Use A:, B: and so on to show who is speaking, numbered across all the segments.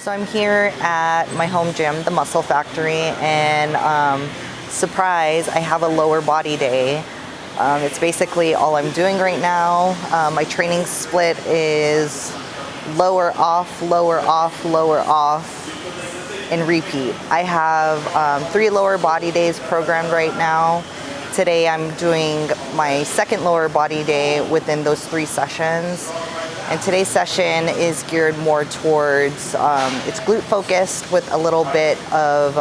A: So I'm here at my home gym, the Muscle Factory, and surprise, I have a lower body day. It's basically all I'm doing right now. My training split is lower off, lower off, lower off, and repeat. I have 3 lower body days programmed right now. Today I'm doing my second lower body day within those 3 sessions. And today's session is geared more towards, it's glute focused with a little bit of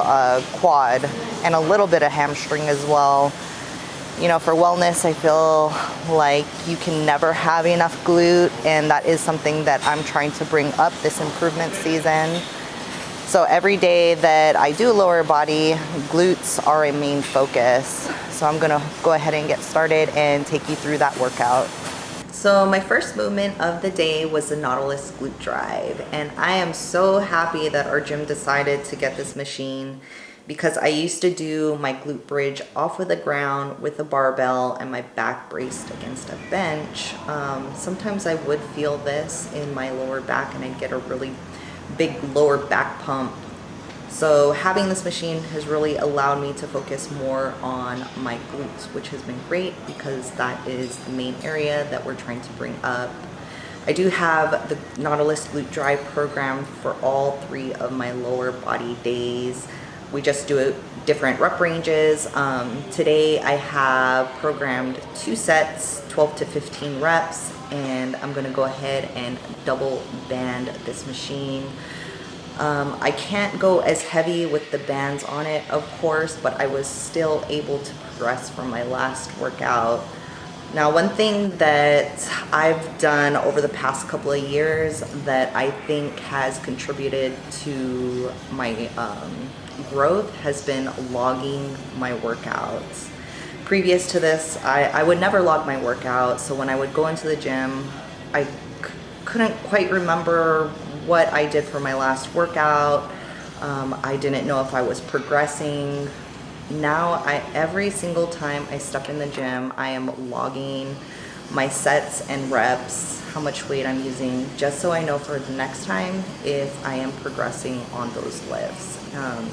A: quad and a little bit of hamstring as well. You know, for wellness, I feel like you can never have enough glute, and that is something that I'm trying to bring up this improvement season. So every day that I do lower body, glutes are a main focus. So I'm gonna go ahead and get started and take you through that workout. So my first movement of the day was the Nautilus glute drive, and I am so happy that our gym decided to get this machine, because I used to do my glute bridge off of the ground with a barbell and my back braced against a bench. Sometimes I would feel this in my lower back and I'd get a really big lower back pump. So having this machine has really allowed me to focus more on my glutes, which has been great because that is the main area that we're trying to bring up. I do have the Nautilus glute drive program for all 3 of my lower body days. We just do different rep ranges. Today I have programmed 2 sets, 12 to 15 reps, and I'm gonna go ahead and double band this machine. I can't go as heavy with the bands on it, of course, but I was still able to progress from my last workout. Now, one thing that I've done over the past couple of years that I think has contributed to my growth has been logging my workouts. Previous to this, I would never log my workout, so when I would go into the gym, I couldn't quite remember what I did for my last workout. I didn't know if I was progressing. Now, every single time I step in the gym, I am logging my sets and reps, how much weight I'm using, just so I know for the next time if I am progressing on those lifts.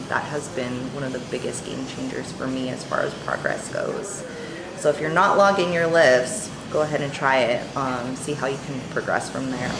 A: That has been one of the biggest game changers for me as far as progress goes. So if you're not logging your lifts, go ahead and try it. See how you can progress from there.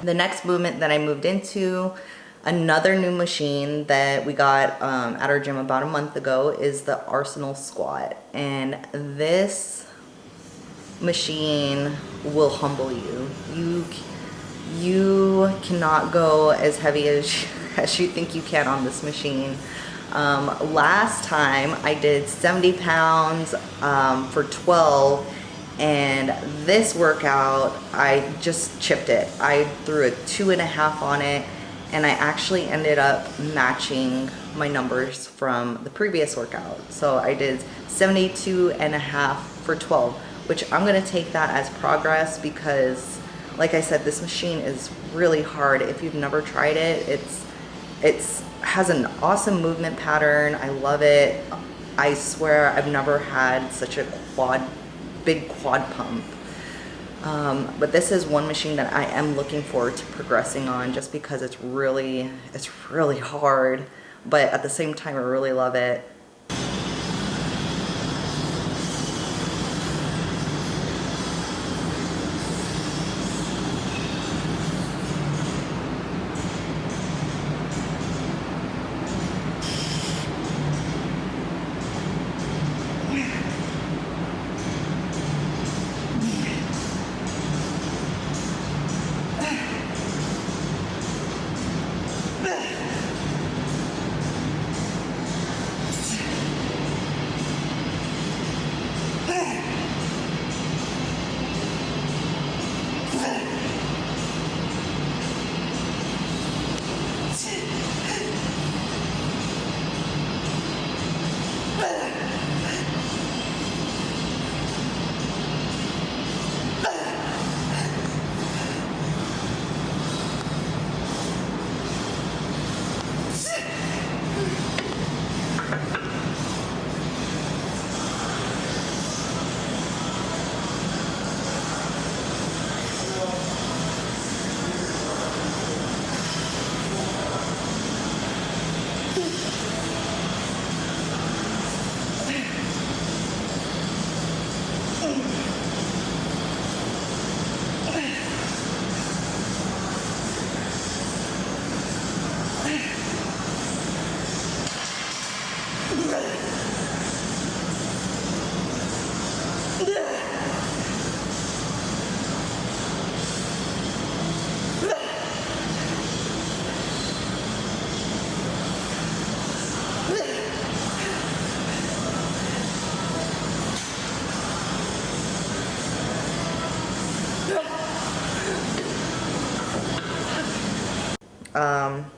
A: The next movement that I moved into, another new machine that we got at our gym about a month ago, is the Arsenal squat. And this machine will humble you. You cannot go as heavy as you think you can on this machine. Last time I did 70 pounds for 12. And this workout, I just chipped it. I threw a 2.5 on it, and I actually ended up matching my numbers from the previous workout. So I did 72.5 for 12, which I'm gonna take that as progress because, like I said, this machine is really hard. If you've never tried it, it has an awesome movement pattern. I love it. I swear I've never had such a big quad pump. But this is one machine that I am looking forward to progressing on, just because it's really hard, but at the same time I really love it.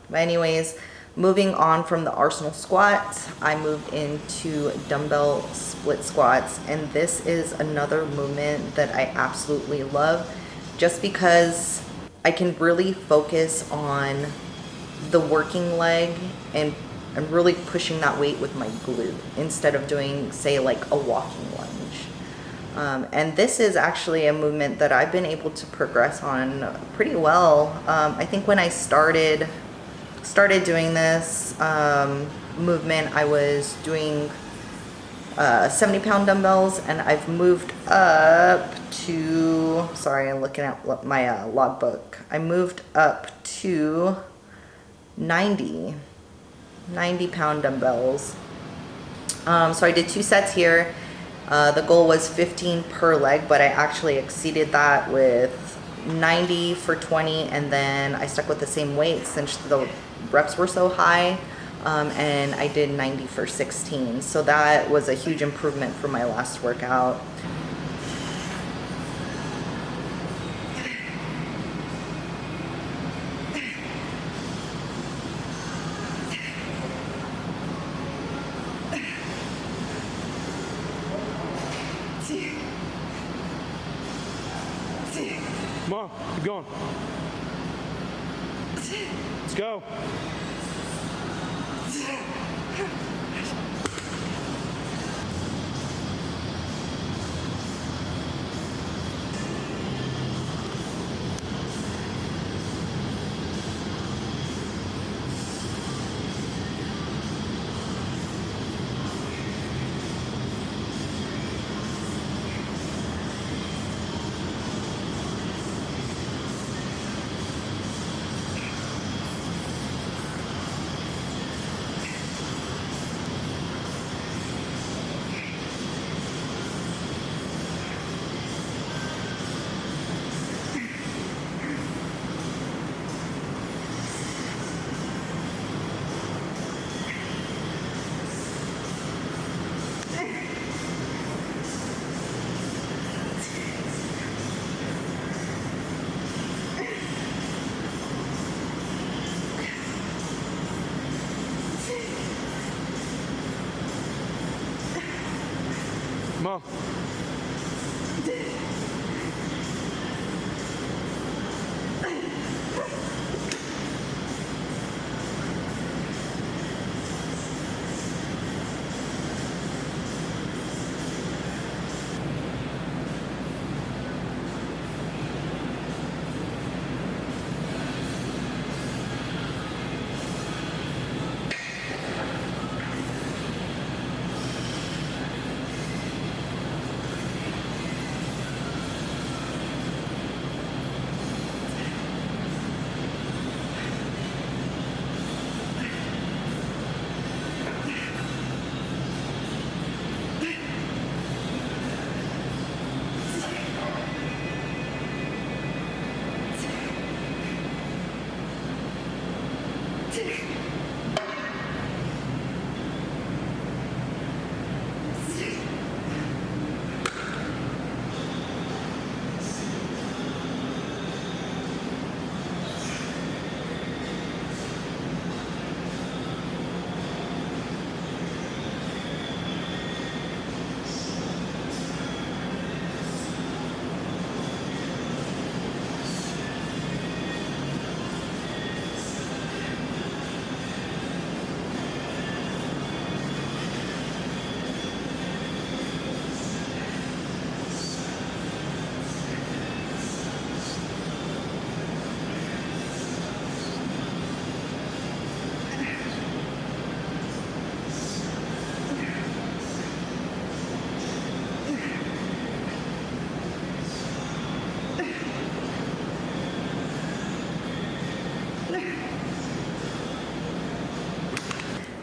A: But anyways, moving on from the Arsenal squats, I moved into dumbbell split squats, and this is another movement that I absolutely love, just because I can really focus on the working leg and really pushing that weight with my glute instead of doing, say, like a walking lunge. And this is actually a movement that I've been able to progress on pretty well. I think when I started doing this movement, I was doing 70-pound dumbbells, and I've moved up to, sorry, I'm looking at my logbook. I moved up to 90-pound dumbbells. So I did 2 sets here. The goal was 15 per leg, but I actually exceeded that with 90 for 20, and then I stuck with the same weight since the reps were so high, and I did 90 for 16. So that was a huge improvement from my last workout.
B: Come on, keep going. Let's go. Come on.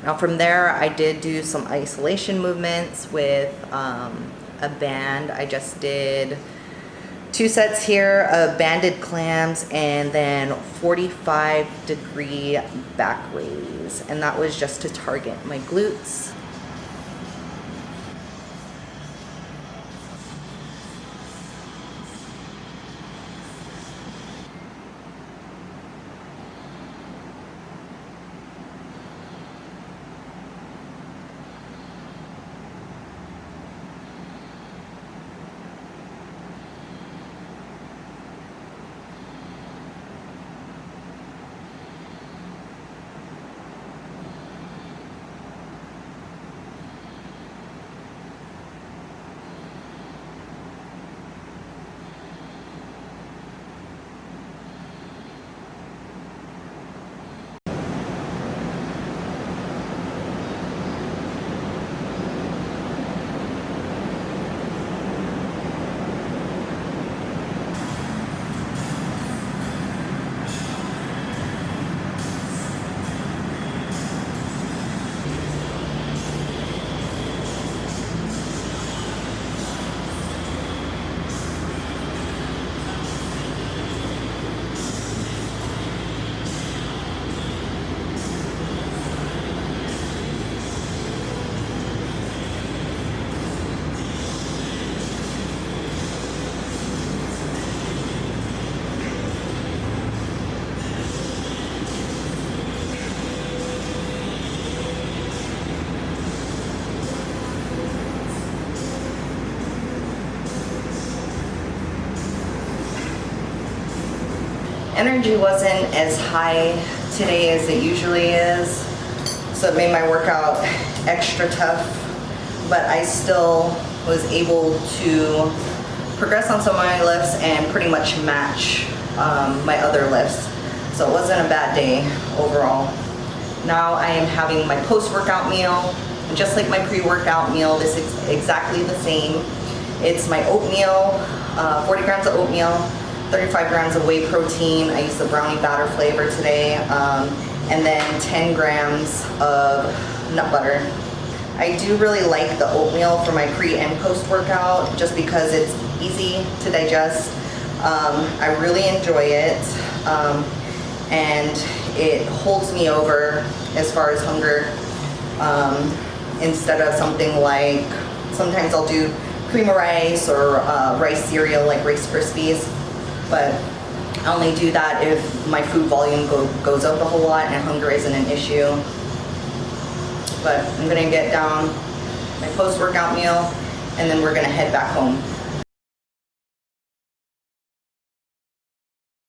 A: Now from there, I did do some isolation movements with a band. I just did 2 sets here of banded clams and then 45-degree back raise. And that was just to target my glutes. Energy wasn't as high today as it usually is, so it made my workout extra tough, but I still was able to progress on some of my lifts and pretty much match my other lifts. So it wasn't a bad day overall. Now I am having my post-workout meal, just like my pre-workout meal. This is exactly the same. It's my oatmeal, 40 grams of oatmeal, 35 grams of whey protein. I use the brownie batter flavor today, and then 10 grams of nut butter. I do really like the oatmeal for my pre and post workout just because it's easy to digest. I really enjoy it, and it holds me over as far as hunger, instead of something like, sometimes I'll do cream of rice or rice cereal like Rice Krispies. But I only do that if my food volume goes up a whole lot and hunger isn't an issue. But I'm gonna get down my post-workout meal and then we're gonna head back home.